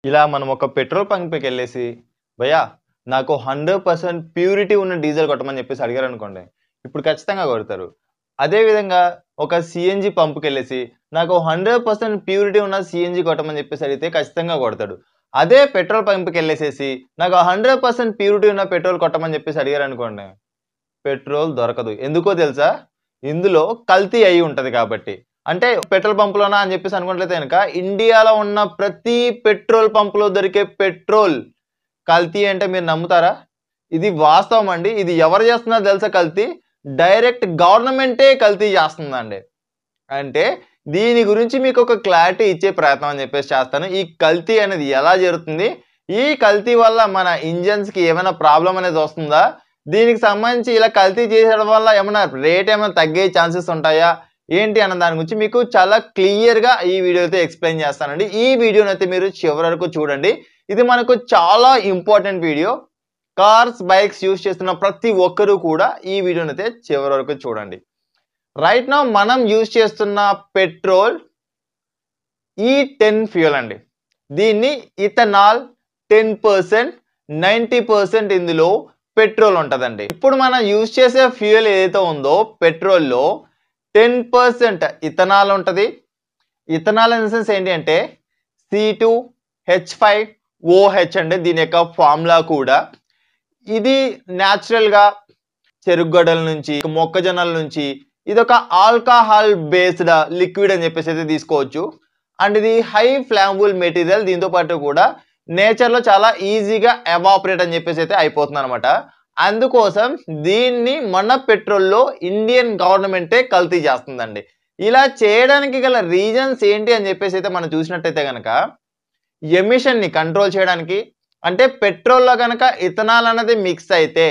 ఇలా మనం ఒక పెట్రోల్ బంక్‌కి వెళ్ళేసి, భయ్యా నాకు 100% ప్యూరిటీ ఉన్న డీజిల్ కొట్టమని చెప్పేసి అడిగారనుకోండి. ఇప్పుడు ఖచ్చితంగా కొడతారు. అదే విధంగా ఒక సీఎన్‌జీ పంప్‌కెళ్ళేసి, నాకు 100% ప్యూరిటీ ఉన్న సీఎన్‌జీ కొట్టమని చెప్పేసి అడిగితే ఖచ్చితంగా కొడతాడు. అదే పెట్రోల్ బంక్‌కెళ్ళేసేసి, నాకు 100% ప్యూరిటీ ఉన్న పెట్రోల్ కొట్టమని చెప్పేసి అడిగారనుకోండి, పెట్రోల్ దొరకదు. ఎందుకో తెలుసా? ఇందులో కల్తీ అయ్యి ఉంటది కాబట్టి. అంటే పెట్రోల్ పంప్‌లోనా అని చెప్పేసి అనుకున్నట్లయితే గనక, ఇండియాలో ఉన్న ప్రతి పెట్రోల్ పంప్‌లో దొరికే పెట్రోల్ కల్తీ అంటే మీరు నమ్ముతారా? ఇది వాస్తవం అండి. ఇది ఎవరు చేస్తున్నారో తెలుసా కల్తీ? డైరెక్ట్ గవర్నమెంటే కల్తీ చేస్తుందండి. అంటే దీని గురించి మీకొక క్లారిటీ ఇచ్చే ప్రయత్నం అని చెప్పేసి చేస్తాను. ఈ కల్తీ అనేది ఎలా జరుగుతుంది? ఈ కల్తీ వల్ల మన ఇంజిన్స్‌కి ఏమైనా ప్రాబ్లమ్ అనేది వస్తుందా? దీనికి సంబంధించి ఇలా కల్తీ చేసేయడం వల్ల ఏమన్నా రేట్ ఏమైనా తగ్గే ఛాన్సెస్ ఉంటాయా? ఏంటి అన్న దాని గురించి మీకు చాలా క్లియర్‌గా ఈ వీడియోతో ఎక్స్‌ప్లెయిన్ చేస్తానండి. ఈ వీడియోనైతే మీరు చివరి వరకు చూడండి. ఇది మనకు చాలా important video. Cars, bikes use చేస్తున్న ప్రతి ఒక్కరు కూడా ఈ వీడియోనైతే చివరి వరకు చూడండి. రైట్ నౌ మనం యూజ్ చేస్తున్న పెట్రోల్ E10 ఫ్యూయల్ అండి. దీన్ని ఇథనాల్ 10%, 90% ఇందులో పెట్రోల్ ఉంటదండి. ఇప్పుడు మనం యూజ్ చేసే ఫ్యూయల్ ఏదైతే ఉందో పెట్రోల్‌లో 10% ఇథనాల్ ఉంటది. ఇథనాల్ ఇన్ ద సెన్స్ ఏంటి అంటే C2H5OH అండి దీని యొక్క ఫార్ములా కూడా. ఇది న్యాచురల్‌గా చెరుకుగడల నుంచి, మొక్కజొన్నల నుంచి ఇదొక ఆల్కహాల్ బేస్డ్ లిక్విడ్ అని చెప్పేసి అయితే తీసుకోవచ్చు. అండ్ ఇది హై ఫ్లామబుల్ మెటీరియల్. దీంతో పాటు కూడా నేచర్‌లో చాలా ఈజీగా ఎవాపరేట్ అని చెప్పేసి అయితే అయిపోతుందన్నమాట. అందుకోసం దీన్ని మన పెట్రోల్‌లో ఇండియన్ గవర్నమెంటే కల్తీ చేస్తుందండి. ఇలా చేయడానికి గల రీజన్స్ ఏంటి అని చెప్పేసి అయితే మనం చూసినట్టయితే గనక ఎమిషన్‌ని కంట్రోల్ చేయడానికి, అంటే పెట్రోల్‌లో గనక ఇథనాల్ అనేది మిక్స్ అయితే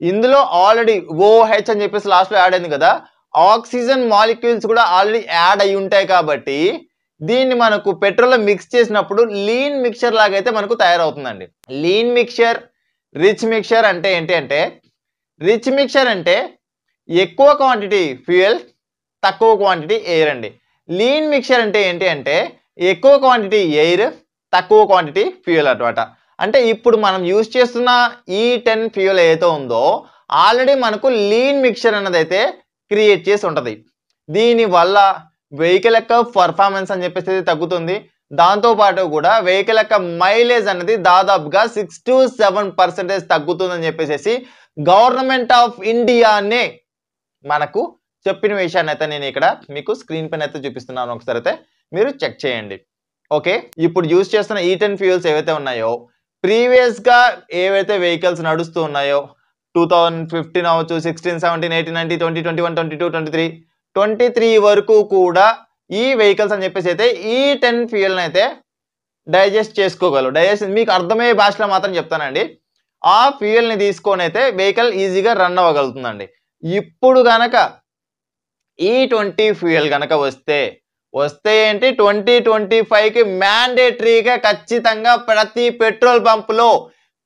ఇందులో ఆల్రెడీ ఓహెచ్ అని చెప్పేసి లాస్ట్‌లో యాడ్ అయింది కదా! ఆక్సిజన్ మాలిక్యూల్స్ కూడా ఆల్రెడీ యాడ్ అయ్యి ఉంటాయి కాబట్టి దీన్ని మనకు పెట్రోల్‌లో మిక్స్ చేసినప్పుడు లీన్ మిక్స్చర్ లాగా అయితే మనకు తయారవుతుందండి. లీన్ మిక్స్చర్, రిచ్ మిక్స్చర్ అంటే ఏంటి అంటే, రిచ్ మిక్స్చర్ అంటే ఎక్కువ క్వాంటిటీ ఫ్యూయల్, తక్కువ క్వాంటిటీ ఎయిర్ అండి. లీన్ మిక్స్చర్ అంటే ఏంటి అంటే ఎక్కువ క్వాంటిటీ ఎయిర్, తక్కువ క్వాంటిటీ ఫ్యూయల్ అన్నమాట. అంటే ఇప్పుడు మనం యూజ్ చేస్తున్న E10 ఫ్యూయల్ ఏదైతే ఉందో ఆల్రెడీ మనకు లీన్ మిక్స్చర్ అన్నదైతే క్రియేట్ చేసి ఉంటది. దీని వల్ల వెహికల్ యొక్క పర్ఫార్మెన్స్ అని చెప్పేసి తగ్గుతుంది. దాంతో పాటు కూడా వెహికల్ యొక్క మైలేజ్ అనేది దాదాపుగా 6-7% తగ్గుతుందని చెప్పేసి గవర్నమెంట్ ఆఫ్ ఇండియానే మనకు చెప్పిన విషయాన్ని అయితే నేను ఇక్కడ మీకు స్క్రీన్ పైన అయితే చూపిస్తున్నాను. ఒకసారి అయితే మీరు చెక్ చేయండి. ఓకే, ఇప్పుడు యూజ్ చేస్తున్న E10 ఫ్యూయల్స్ ఏవైతే ఉన్నాయో ప్రీవియస్ గా ఏవైతే వెహికల్స్ నడుస్తూ ఉన్నాయో 2015 అవ్వచ్చు, 16, 17, 18, 19, 20, 21, 22, 23, 23 వరకు కూడా ఈ వెహికల్స్ అని చెప్పేసి అయితే E10 ఫ్యూయల్ అయితే డైజెస్ట్ చేసుకోగలవు. డైజెస్ట్ మీకు అర్థమయ్యే భాషలో మాత్రం చెప్తానండి. ఆ ఫ్యూయల్ ని తీసుకొని అయితే వెహికల్ ఈజీగా రన్ అవ్వగలుగుతుందండి. ఇప్పుడు గనక E20 ఫ్యూయల్ గనక వస్తే ఏంటి 2025కి మ్యాండేటరీగా ఖచ్చితంగా ప్రతి పెట్రోల్ పంపులో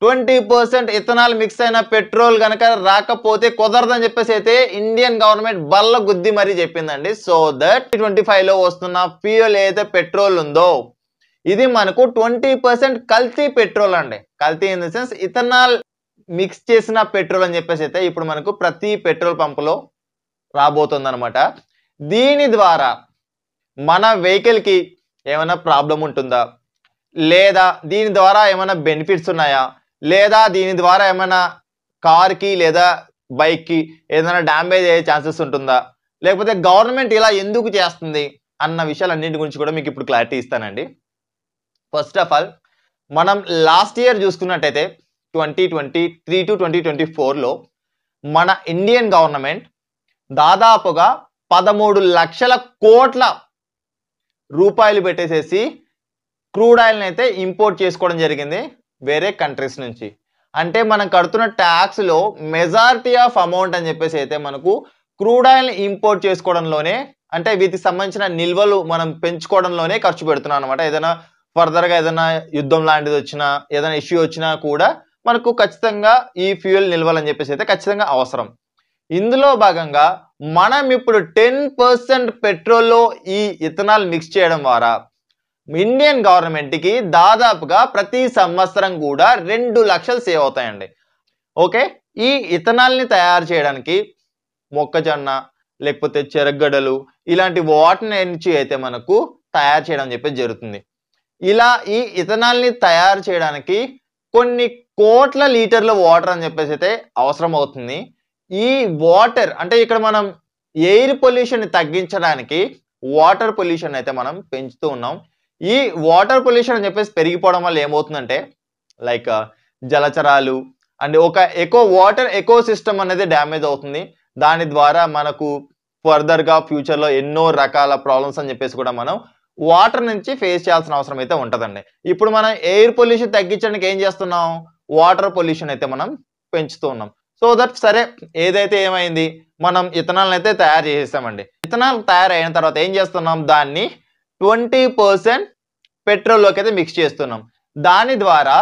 20% ఇథనాల్ మిక్స్ అయిన పెట్రోల్ గనక రాకపోతే కుదరదని చెప్పేసి అయితే ఇండియన్ గవర్నమెంట్ బల్ల గుద్ది మరీ చెప్పిందండి. సో దట్ 2025లో వస్తున్న ఫ్యూయల్ ఏదైతే పెట్రోల్ ఉందో ఇది మనకు 20% కల్తీ పెట్రోల్ అండి. కల్తీ in the sense ethanol mix చేసిన పెట్రోల్ అని చెప్పేసి అయితే ఇప్పుడు మనకు ప్రతి పెట్రోల్ పంపులో రాబోతుందన్నమాట. దీని ద్వారా మన వెహికల్ కి ఏమైనా ప్రాబ్లం ఉంటుందా, లేదా దీని ద్వారా ఏమైనా బెనిఫిట్స్ ఉన్నాయా, లేదా దీని ద్వారా ఏమైనా కార్ కి లేదా బైక్ కి ఏదైనా డ్యామేజ్ అయ్యే ఛాన్సెస్ ఉంటుందా, లేకపోతే గవర్నమెంట్ ఇలా ఎందుకు చేస్తుంది అన్న విషయాలన్నింటి గురించి కూడా మీకు ఇప్పుడు క్లారిటీ ఇస్తానండి. ఫస్ట్ ఆఫ్ ఆల్ మనం లాస్ట్ ఇయర్ చూసుకున్నట్టయితే 2023 to 2024లో మన ఇండియన్ గవర్నమెంట్ దాదాపుగా 13 లక్షల కోట్ల రూపాయలు పెట్టేసేసి క్రూడ్ ఆయిల్ని అయితే ఇంపోర్ట్ చేసుకోవడం జరిగింది వేరే కంట్రీస్ నుంచి. అంటే మనం కడుతున్న ట్యాక్స్ లో మెజారిటీ ఆఫ్ అమౌంట్ అని చెప్పేసి అయితే మనకు క్రూడ్ ఆయిల్ని ఇంపోర్ట్ చేసుకోవడంలోనే, అంటే వీటికి సంబంధించిన నిల్వలు మనం పెంచుకోవడంలోనే ఖర్చు పెడుతున్నాం అనమాట. ఏదైనా ఫర్దర్ గా ఏదైనా యుద్ధం లాంటిది వచ్చినా, ఏదైనా ఇష్యూ వచ్చినా కూడా మనకు ఖచ్చితంగా ఈ ఫ్యూయల్ నిల్వలు అని చెప్పేసి అయితే ఖచ్చితంగా అవసరం. ఇందులో భాగంగా మనం ఇప్పుడు 10% పెట్రోల్లో ఈ ఇథనాల్ మిక్స్ చేయడం ద్వారా ఇండియన్ గవర్నమెంట్కి దాదాపుగా ప్రతి సంవత్సరం కూడా 2 లక్షలు సేవ్ అవుతాయండి. ఓకే, ఈ ఇథనాల్ని తయారు చేయడానికి మొక్కజొన్న లేకపోతే చెరగడలు ఇలాంటి వాటి నుంచి అయితే మనకు తయారు చేయడం చెప్పేసి జరుగుతుంది. ఇలా ఈ ఇథనాల్ని తయారు చేయడానికి కొన్ని కోట్ల లీటర్ల వాటర్ అని చెప్పేసి అయితే అవసరం అవుతుంది. ఈ వాటర్ అంటే ఇక్కడ మనం ఎయిర్ పొల్యూషన్ తగ్గించడానికి వాటర్ పొల్యూషన్ అయితే మనం పెంచుతూ ఉన్నాం. ఈ వాటర్ పొల్యూషన్ అని చెప్పేసి పెరిగిపోవడం వల్ల ఏమవుతుందంటే లైక్ జలచరాలు అండ్ ఒక వాటర్ ఎకో సిస్టమ్ అనేది డ్యామేజ్ అవుతుంది. దాని ద్వారా మనకు ఫర్దర్ గా ఫ్యూచర్ లో ఎన్నో రకాల ప్రాబ్లమ్స్ అని చెప్పేసి కూడా మనం వాటర్ నుంచి ఫేస్ చేయాల్సిన అవసరం అయితే ఉంటదండి. ఇప్పుడు మనం ఎయిర్ పొల్యూషన్ తగ్గించడానికి ఏం చేస్తున్నాం, వాటర్ పొల్యూషన్ అయితే మనం పెంచుతూ ఉన్నాం. సో దట్ సరే, ఏదైతే ఏమైంది, మనం ఇథనాల్ అయితే తయారు చేసేసామండి. ఇథనాల్ తయారైన తర్వాత ఏం చేస్తున్నాం, దాన్ని 20% పెట్రోల్లోకి అయితే మిక్స్ చేస్తున్నాం. దాని ద్వారా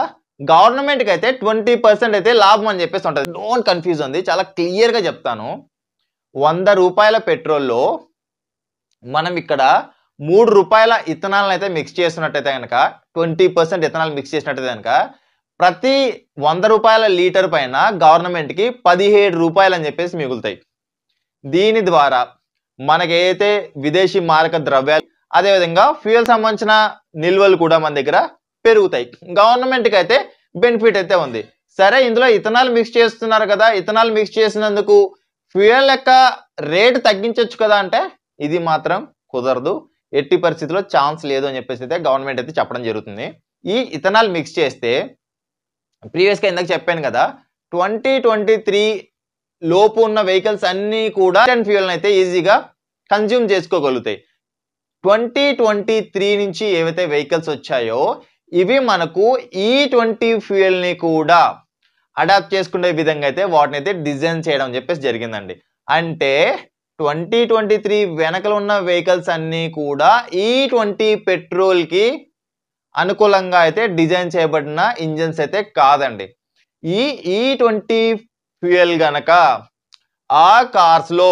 గవర్నమెంట్ కి అయితే 20% అయితే లాభం అని చెప్పేసి ఉంటుంది. డోంట్ కన్ఫ్యూజ్ ఉంది, చాలా క్లియర్ గా చెప్తాను. 100 రూపాయల పెట్రోల్లో మనం ఇక్కడ 3 రూపాయల ఇథనాల్ అయితే మిక్స్ చేస్తున్నట్టయితే కనుక 20% ఇథనాల్ మిక్స్ చేసినట్టయితే కనుక ప్రతి 100 రూపాయల లీటర్ పైన గవర్నమెంట్ కి 17 రూపాయలు అని చెప్పేసి మిగులుతాయి. దీని ద్వారా మనకైతే విదేశీ మారక ద్రవ్యాలు అదేవిధంగా ఫ్యూయల్ సంబంధించిన నిల్వలు కూడా మన దగ్గర పెరుగుతాయి. గవర్నమెంట్ కి అయితే బెనిఫిట్ అయితే ఉంది. సరే, ఇందులో ఇథనాల్ మిక్స్ చేస్తున్నారు కదా, ఇథనాల్ మిక్స్ చేసినందుకు ఫ్యూయల్ యొక్క రేటు తగ్గించవచ్చు కదా అంటే ఇది మాత్రం కుదరదు, ఎట్టి పరిస్థితుల్లో ఛాన్స్ లేదు అని చెప్పేసి అయితే గవర్నమెంట్ అయితే చెప్పడం జరుగుతుంది. ఈ ఇథనాల్ మిక్స్ చేస్తే ప్రీవియస్ గా ఇందాక చెప్పాను కదా, 2023 లోపు ఉన్న వెహికల్స్ అన్ని కూడా ఫ్యూయల్ అయితే ఈజీగా కన్జ్యూమ్ చేసుకోగలుగుతాయి. 2023 నుంచి ఏవైతే వెహికల్స్ వచ్చాయో ఇవి మనకు E20 ఫ్యూయల్ ని కూడా అడాప్ట్ చేసుకునే విధంగా అయితే వాటిని అయితే డిజైన్ చేయడం అని చెప్పేసి జరిగిందండి. అంటే 2023 వెనకలు ఉన్న వెహికల్స్ అన్ని కూడా E20 పెట్రోల్ కి అనుకూలంగా అయితే డిజైన్ చేయబడిన ఇంజన్స్ అయితే కాదండి. ఈ E20 ఫ్యూయల్ గనక ఆ కార్స్ లో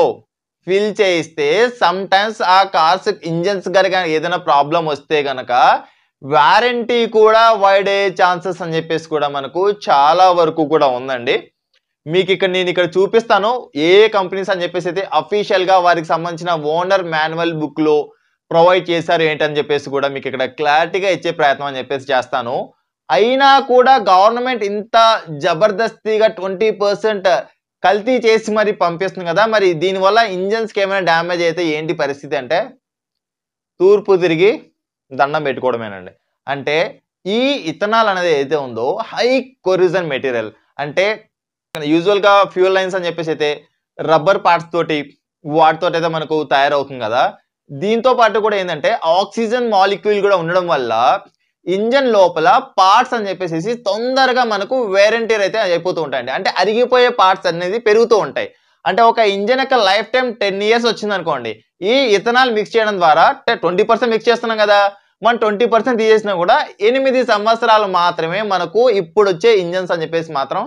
ఫిల్ చేయిస్తే సమ్ టైమ్స్ ఆ కార్స్ ఇంజన్స్ గనక ఏదైనా ప్రాబ్లం వస్తే గనక వారంటీ కూడా వైడ్ అయ్యే ఛాన్సెస్ అని చెప్పేసి కూడా మనకు చాలా వరకు కూడా ఉందండి. మీకు ఇక్కడ నేను చూపిస్తాను ఏ కంపెనీస్ అని చెప్పేసి అయితే అఫీషియల్ గా వారికి సంబంధించిన ఓనర్ మాన్యువల్ బుక్ లో ప్రొవైడ్ చేశారు ఏంటని చెప్పేసి కూడా మీకు ఇక్కడ క్లారిటీగా ఇచ్చే ప్రయత్నం అని చెప్పేసి చేస్తాను. అయినా కూడా గవర్నమెంట్ ఇంత జబర్దస్తిగా 20% కల్తీ చేసి మరి పంపిస్తుంది కదా, మరి దీనివల్ల ఇంజన్స్ కి ఏమైనా డ్యామేజ్ అయితే ఏంటి పరిస్థితి అంటే తూర్పు తిరిగి దండం పెట్టుకోవడమేనండి. అంటే ఈ ఇథనాల్ అనేది ఏదైతే ఉందో హై కొరిజన్ మెటీరియల్, అంటే యూజువల్ గా ఫ్యూయల్ లైన్స్ అని చెప్పేసి అయితే రబ్బర్ పార్ట్స్ తోటి వాటితో అయితే మనకు తయారవుతుంది కదా. దీంతో పాటు కూడా ఏంటంటే ఆక్సిజన్ మాలిక్యూల్ కూడా ఉండడం వల్ల ఇంజన్ లోపల పార్ట్స్ అని చెప్పేసి తొందరగా మనకు వేర్ అండ్ టైర్ అయితే అయిపోతూ ఉంటాయండి. అంటే అరిగిపోయే పార్ట్స్ అనేది పెరుగుతూ ఉంటాయి. అంటే ఒక ఇంజన్ యొక్క లైఫ్ టైం 10 ఇయర్స్ వచ్చింది అనుకోండి, ఈ ఇథనాల్ మిక్స్ చేయడం ద్వారా 20% మిక్స్ చేస్తున్నాం కదా, మనం 20% తీసేసినా కూడా 8 సంవత్సరాలు మాత్రమే మనకు ఇప్పుడు వచ్చే ఇంజన్స్ అని చెప్పేసి మాత్రం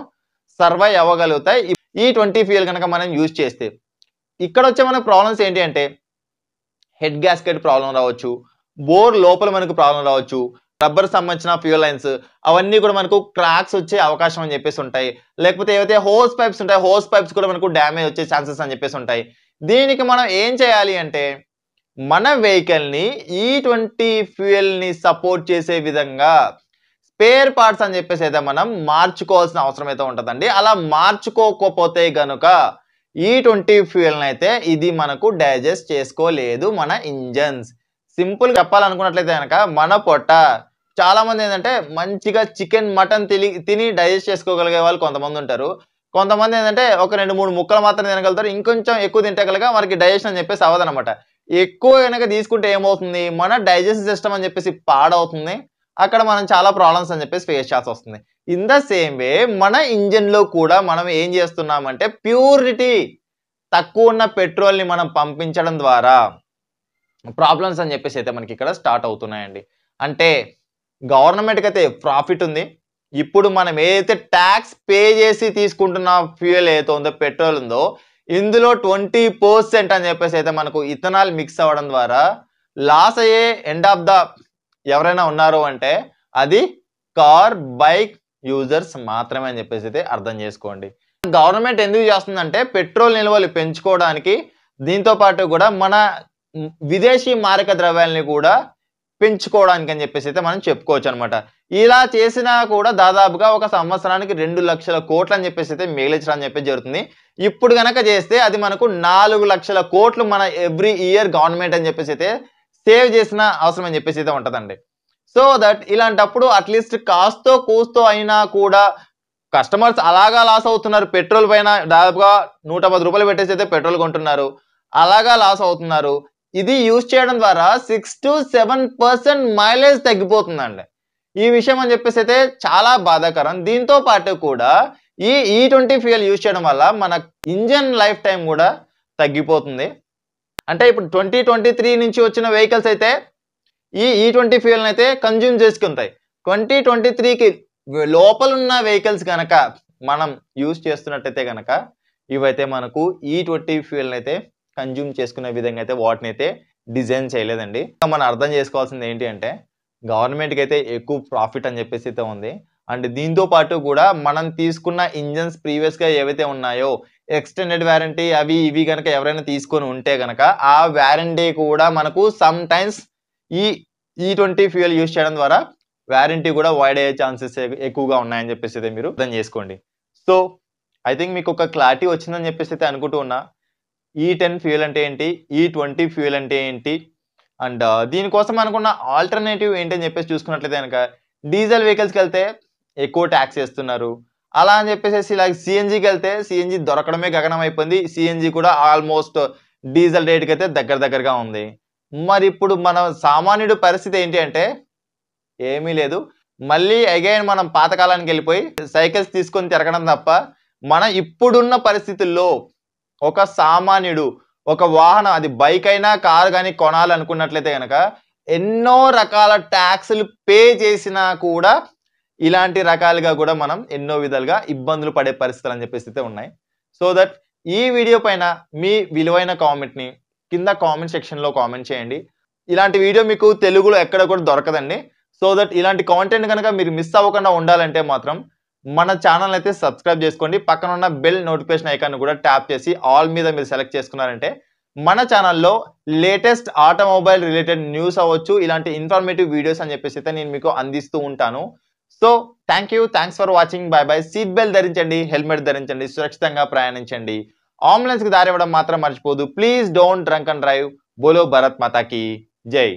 సర్వైవ్ అవ్వగలుగుతాయి E20 ఫ్యూయల్ కనుక మనం యూజ్ చేస్తే. ఇక్కడ వచ్చే మన ప్రాబ్లమ్స్ ఏంటి అంటే హెడ్ గ్యాస్కెట్ ప్రాబ్లం రావచ్చు, బోర్ లోపల మనకు ప్రాబ్లం రావచ్చు, రబ్బర్ సంబంధించిన ఫ్యూయల్ లైన్స్ అవన్నీ కూడా మనకు క్రాక్స్ వచ్చే అవకాశం అని చెప్పేసి ఉంటాయి. లేకపోతే ఏవైతే హోస్ పైప్స్ ఉంటాయి, హోస్ పైప్స్ కూడా మనకు డ్యామేజ్ వచ్చే ఛాన్సెస్ అని చెప్పేసి ఉంటాయి. దీనికి మనం ఏం చేయాలి అంటే మన వెహికల్ ని E20 ఫ్యూయల్ ని సపోర్ట్ చేసే విధంగా స్పేర్ పార్ట్స్ అని చెప్పేసి అయితే మనం మార్చుకోవాల్సిన అవసరం అయితే ఉంటుందండి. అలా మార్చుకోకపోతే గనుక E20 ఫ్యూయల్ అయితే ఇది మనకు డైజెస్ట్ చేసుకోలేదు మన ఇంజన్స్. సింపుల్ చెప్పాలనుకున్నట్లయితే కనుక మన పొట్ట చాలా మంది ఏంటంటే మంచిగా చికెన్ మటన్ తిని డైజెస్ట్ చేసుకోగలిగే వాళ్ళు కొంతమంది ఉంటారు. కొంతమంది ఏంటంటే ఒక 2-3 ముక్కలు మాత్రం తినగలుగుతారు, ఇంకొంచెం ఎక్కువ తింటే కనుక మనకి డైజెషన్ అని చెప్పేసి అవ్వదనమాట. ఎక్కువ కనుక తీసుకుంటే ఏమవుతుంది, మన డైజెస్టివ్ సిస్టమ్ అని చెప్పేసి పాడవుతుంది. అక్కడ మనం చాలా ప్రాబ్లమ్స్ అని చెప్పేసి ఫేస్ చేయాల్సి వస్తుంది. ఇన్ ద సేమ్ వే మన ఇంజన్ లో కూడా మనం ఏం చేస్తున్నామంటే ప్యూరిటీ తక్కువ ఉన్న పెట్రోల్ ని మనం పంపించడం ద్వారా ప్రాబ్లమ్స్ అని చెప్పేసి అయితే మనకి ఇక్కడ స్టార్ట్ అవుతున్నాయండి. అంటే గవర్నమెంట్కి అయితే ప్రాఫిట్ ఉంది. ఇప్పుడు మనం ఏదైతే ట్యాక్స్ పే చేసి తీసుకుంటున్న ఫ్యూయల్ ఏదైతే ఉందో పెట్రోల్ ఉందో ఇందులో 20% అని చెప్పేసి అయితే మనకు ఇథనాల్ మిక్స్ అవ్వడం ద్వారా లాస్ అయ్యే ఎండ్ ఆఫ్ ద ఎవరైనా ఉన్నారు అంటే అది కార్ బైక్ యూజర్స్ మాత్రమే అని చెప్పేసి అయితే అర్థం చేసుకోండి. గవర్నమెంట్ ఎందుకు చేస్తుందంటే పెట్రోల్ నిల్వలు పెంచుకోవడానికి, దీంతో పాటు కూడా మన విదేశీ మారక ద్రవ్యాలని కూడా పెంచుకోవడానికి అని చెప్పేసి అయితే మనం చెప్పుకోవచ్చు అనమాట. ఇలా చేసినా కూడా దాదాపుగా ఒక సంవత్సరానికి 2,00,000 కోట్లు అని చెప్పేసి అయితే మిగిలించడం అని చెప్పేసి జరుగుతుంది. ఇప్పుడు గనక చేస్తే అది మనకు 4,00,000 కోట్లు మన ఎవ్రీ ఇయర్ గవర్నమెంట్ అని చెప్పేసి అయితే సేవ్ చేసిన అవసరం అని చెప్పేసి అయితే ఉంటదండి. సో దట్ ఇలాంటప్పుడు అట్లీస్ట్ కాస్తో కూస్తో అయినా కూడా కస్టమర్స్ అలాగా లాస్ అవుతున్నారు. పెట్రోల్ పైన దాదాపుగా 110 రూపాయలు పెట్టేసి అయితే పెట్రోల్ కొంటున్నారు. అలాగా లాస్ అవుతున్నారు. ఇది యూజ్ చేయడం ద్వారా 6-7% మైలేజ్ తగ్గిపోతుందండి. ఈ విషయం అని చెప్పేసి అయితే చాలా బాధాకరం. దీంతో పాటు కూడా ఈ E20 ఫ్యూయల్ యూజ్ చేయడం వల్ల మన ఇంజన్ లైఫ్ టైం కూడా తగ్గిపోతుంది. అంటే ఇప్పుడు 2023 నుంచి వచ్చిన వెహికల్స్ అయితే ఈ E20 ఫ్యూయల్ అయితే కన్జ్యూమ్ చేసుకుంటాయి. 2023కి లోపల ఉన్న వెహికల్స్ కనుక మనం యూజ్ చేస్తున్నట్టయితే కనుక ఇవైతే మనకు E20 ఫ్యూయల్ అయితే కన్జ్యూమ్ చేసుకునే విధంగా అయితే వాటిని అయితే డిజైన్ చేయలేదండి. మనం అర్థం చేసుకోవాల్సింది ఏంటి అంటే గవర్నమెంట్కి అయితే ఎక్కువ ప్రాఫిట్ అని చెప్పేసి అయితే ఉంది. అండ్ దీంతో పాటు కూడా మనం తీసుకున్న ఇంజన్స్ ప్రీవియస్ గా ఏవైతే ఉన్నాయో ఎక్స్టెండెడ్ వారంటీ అవి ఇవి కనుక ఎవరైనా తీసుకొని ఉంటే కనుక ఆ వారంటీ కూడా మనకు సమ్ టైమ్స్ ఈ E20 ఫ్యూయల్ యూజ్ చేయడం ద్వారా వారంటీ కూడా వైడ్ అయ్యే ఛాన్సెస్ ఎక్కువగా ఉన్నాయని చెప్పేసి అయితే మీరు అర్థం చేసుకోండి. సో ఐ థింక్ మీకు ఒక క్లారిటీ వచ్చిందని చెప్పేసి అయితే అనుకుంటూ ఉన్నా. E10 ఫ్యూయల్ అంటే ఏంటి, E20 ఫ్యూయల్ అంటే ఏంటి, అండ్ దీనికోసం అనుకున్న ఆల్టర్నేటివ్ ఏంటని చెప్పేసి చూసుకున్నట్లయితే కనుక డీజిల్ వెహికల్స్కి వెళ్తే ఎక్కువ ట్యాక్స్ వేస్తున్నారు. అలా అని చెప్పేసి ఇలా సిఎన్జికి వెళ్తే సిఎన్జి దొరకడమే గగనం అయిపోయింది. సిఎన్జి కూడా ఆల్మోస్ట్ డీజిల్ రేట్కి అయితే దగ్గరగా ఉంది. మరి ఇప్పుడు మన సామాన్యుడి పరిస్థితి ఏంటి అంటే ఏమీ లేదు. మళ్ళీ అగైన్ మనం పాతకాలానికి వెళ్ళిపోయి సైకిల్స్ తీసుకొని తిరగడం తప్ప మన ఇప్పుడున్న పరిస్థితుల్లో ఒక సామాన్యుడు ఒక వాహనం అది బైక్ అయినా కార్ కానీ కొనాలనుకున్నట్లయితే కనుక ఎన్నో రకాల ట్యాక్సులు పే చేసినా కూడా ఇలాంటి రకాలుగా కూడా మనం ఎన్నో విధాలుగా ఇబ్బందులు పడే పరిస్థితులు అని చెప్పేసి అయితే ఉన్నాయి. సో దట్ ఈ వీడియో పైన మీ విలువైన కామెంట్ని కింద కామెంట్ సెక్షన్లో కామెంట్ చేయండి. ఇలాంటి వీడియో మీకు తెలుగులో ఎక్కడ కూడా దొరకదండి. సో దట్ ఇలాంటి కాంటెంట్ కనుక మీరు మిస్ అవ్వకుండా ఉండాలంటే మాత్రం మన ఛానల్ అయితే సబ్స్క్రైబ్ చేసుకోండి. పక్కన ఉన్న బెల్ నోటిఫికేషన్ ఐకాన్ కూడా ట్యాప్ చేసి ఆల్ మీద మీరు సెలెక్ట్ చేసుకున్నారంటే మన ఛానల్లో లేటెస్ట్ ఆటోమొబైల్ రిలేటెడ్ న్యూస్ అవ్వచ్చు, ఇలాంటి ఇన్ఫర్మేటివ్ వీడియోస్ అని చెప్పేసి అయితే నేను మీకు అందిస్తూ ఉంటాను. So thanks for watching. Bye bye. Seat belt ధరించండి, హెల్మెట్ ధరించండి, సురక్షితంగా ప్రయాణించండి. అంబులెన్స్ కి దారి ఇవ్వడం మాత్రం మర్చిపోదు. Please don't drunk and drive. బోలో భారత్ మాతా కీ జై.